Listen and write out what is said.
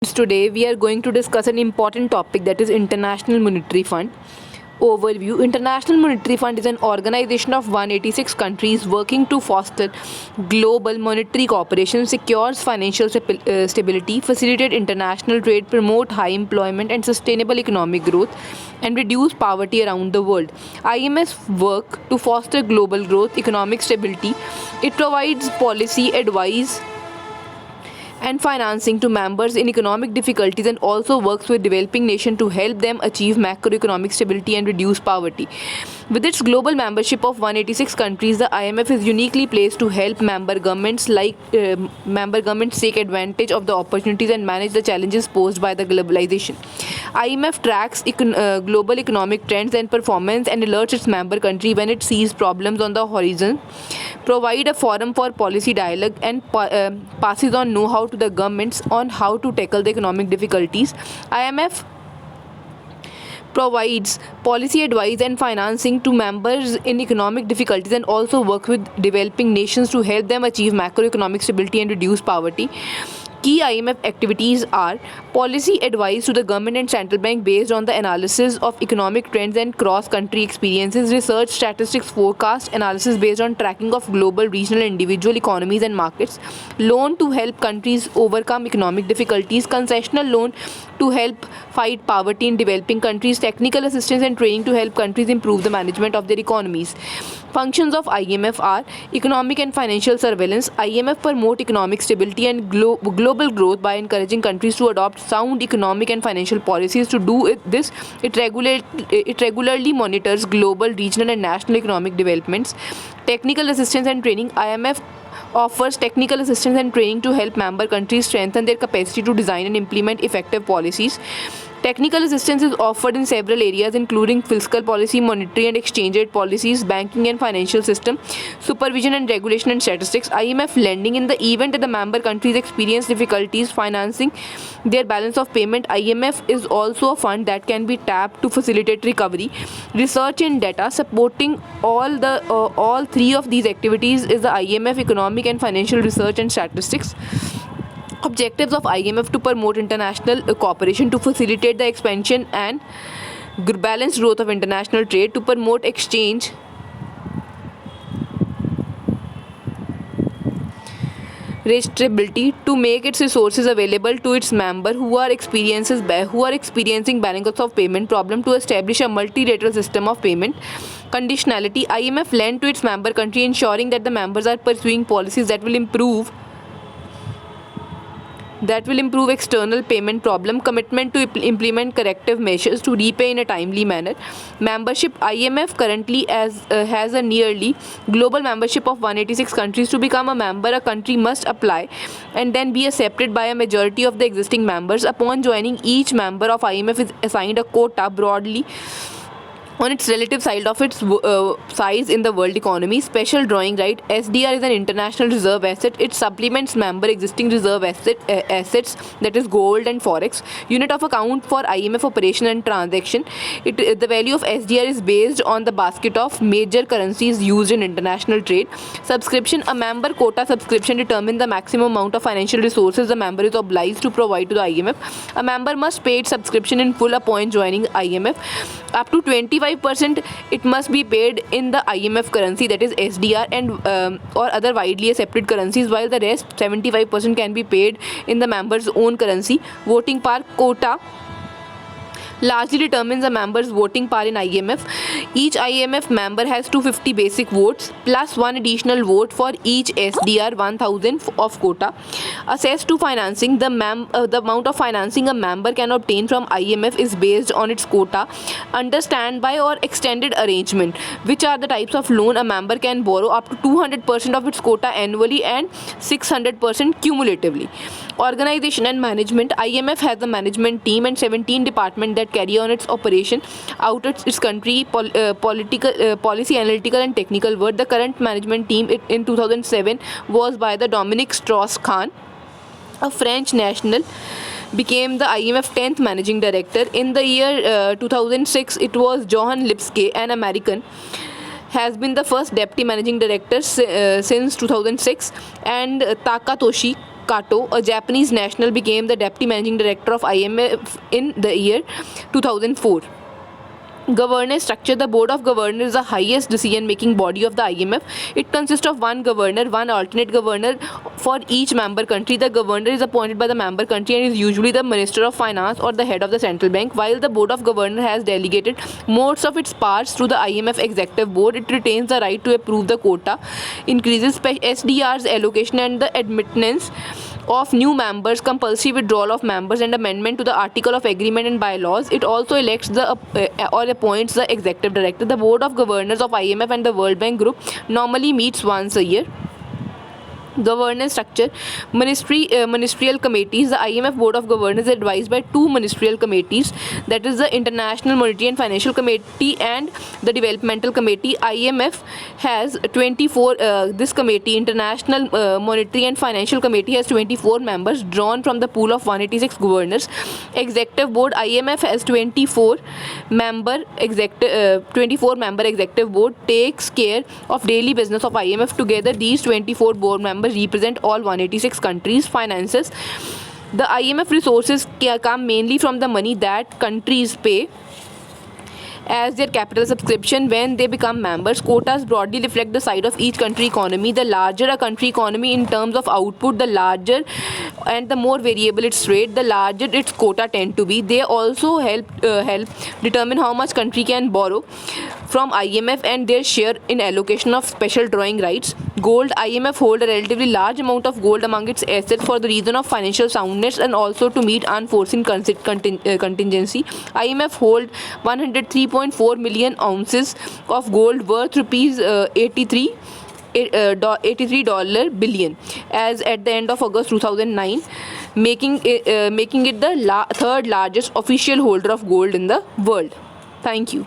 Today we are going to discuss an important topic, that is International Monetary Fund. Overview. International Monetary Fund is an organization of 186 countries working to foster global monetary cooperation, secures financial stability, facilitate international trade, promote high employment and sustainable economic growth, and reduce poverty around the world. IMF work to foster global growth, economic stability. It provides policy advice and financing to members in economic difficulties, and also works with developing nations to help them achieve macroeconomic stability and reduce poverty. With its global membership of 186 countries, the IMF is uniquely placed to help member governments take advantage of the opportunities and manage the challenges posed by the globalization. IMF tracks global economic trends and performance and alerts its member country when it sees problems on the horizon, provide a forum for policy dialogue, and passes on know-how to the governments on how to tackle the economic difficulties. IMF provides policy advice and financing to members in economic difficulties, and also works with developing nations to help them achieve macroeconomic stability and reduce poverty. Key IMF activities are policy advice to the government and central bank based on the analysis of economic trends and cross-country experiences, research, statistics, forecast, analysis based on tracking of global, regional, individual economies and markets, loan to help countries overcome economic difficulties, concessional loan to help fight poverty in developing countries, technical assistance and training to help countries improve the management of their economies. Functions of IMF are economic and financial surveillance. IMF promote economic stability and global growth by encouraging countries to adopt sound economic and financial policies. To do this, it regularly monitors global, regional and national economic developments. Technical assistance and training. IMF offers technical assistance and training to help member countries strengthen their capacity to design and implement effective policies. Technical assistance is offered in several areas, including fiscal policy, monetary and exchange rate policies, banking and financial system, supervision and regulation, and statistics. IMF lending. In the event that the member countries experience difficulties financing their balance of payment, IMF is also a fund that can be tapped to facilitate recovery. Research and data. Supporting all three of these activities is the IMF economic and financial research and statistics. Objectives of IMF: to promote international cooperation, to facilitate the expansion and balanced growth of international trade, to promote exchange rate stability, to make its resources available to its members who are experiencing balance of payment problem, to establish a multilateral system of payment. Conditionality. IMF lend to its member country, ensuring that the members are pursuing policies that will improve external payment problem. Commitment to implement corrective measures to repay in a timely manner. Membership. IMF currently has a nearly global membership of 186 countries. To become a member, a country must apply and then be accepted by a majority of the existing members. Upon joining, each member of IMF is assigned a quota broadly on its relative size in the world economy. Special drawing right. SDR is an international reserve asset. It supplements member existing reserve assets, that is gold and forex. Unit of account for IMF operation and transaction. The value of SDR is based on the basket of major currencies used in international trade. Subscription. A member quota subscription determines the maximum amount of financial resources the member is obliged to provide to the IMF. A member must pay its subscription in full upon joining IMF. Up to 25% it must be paid in the IMF currency, that is SDR, and or other widely accepted currencies, while the rest 75% can be paid in the member's own currency. Voting power. Quota largely determines a member's voting power in IMF. Each IMF member has 250 basic votes plus one additional vote for each SDR 1000 of quota. Access to financing. The amount of financing a member can obtain from IMF is based on its quota under standby or extended arrangement, which are the types of loan a member can borrow up to 200% of its quota annually and 600% cumulatively. Organization and management. IMF has a management team and 17 departments that carry on its operation out its country, policy, analytical and technical work. The current management team in 2007 was by the Dominique Strauss-Kahn, a French national, became the IMF 10th managing director. In the year 2006, it was Johan Lipsky, an American, has been the first deputy managing director since 2006, and Takatoshi Kato, a Japanese national, became the deputy managing director of IMF in the year 2004. Governance structure. The Board of Governors is the highest decision-making body of the IMF. It consists of one governor, one alternate governor for each member country. The governor is appointed by the member country and is usually the Minister of Finance or the head of the central bank. While the Board of Governors has delegated most of its powers to the IMF Executive Board, it retains the right to approve the quota, increases SDR's allocation and the admittance of new members, compulsory withdrawal of members, and amendment to the article of agreement and bylaws. It also elects or appoints the executive director. The Board of Governors of IMF and the World Bank Group normally meets once a year. Governance structure. Ministerial committees. The IMF Board of Governors is advised by two ministerial committees, that is the International Monetary and Financial Committee and the Developmental Committee. IMF has 24, this committee, International Monetary and Financial Committee, has 24 members drawn from the pool of 186 governors. Executive Board. IMF has 24 member executive board, takes care of daily business of IMF. Together these 24 board members represent all 186 countries' finances. The IMF resources come mainly from the money that countries pay as their capital subscription when they become members. Quotas broadly reflect the size of each country economy. The larger a country economy in terms of output, the larger and the more variable its rate, the larger its quota tend to be. They also help determine how much country can borrow from IMF and their share in allocation of special drawing rights. Gold. IMF hold a relatively large amount of gold among its assets for the reason of financial soundness and also to meet unforeseen contingency. IMF hold 103.4 million ounces of gold worth rupees 83 billion as at the end of August 2009, making it the third largest official holder of gold in the world. Thank you.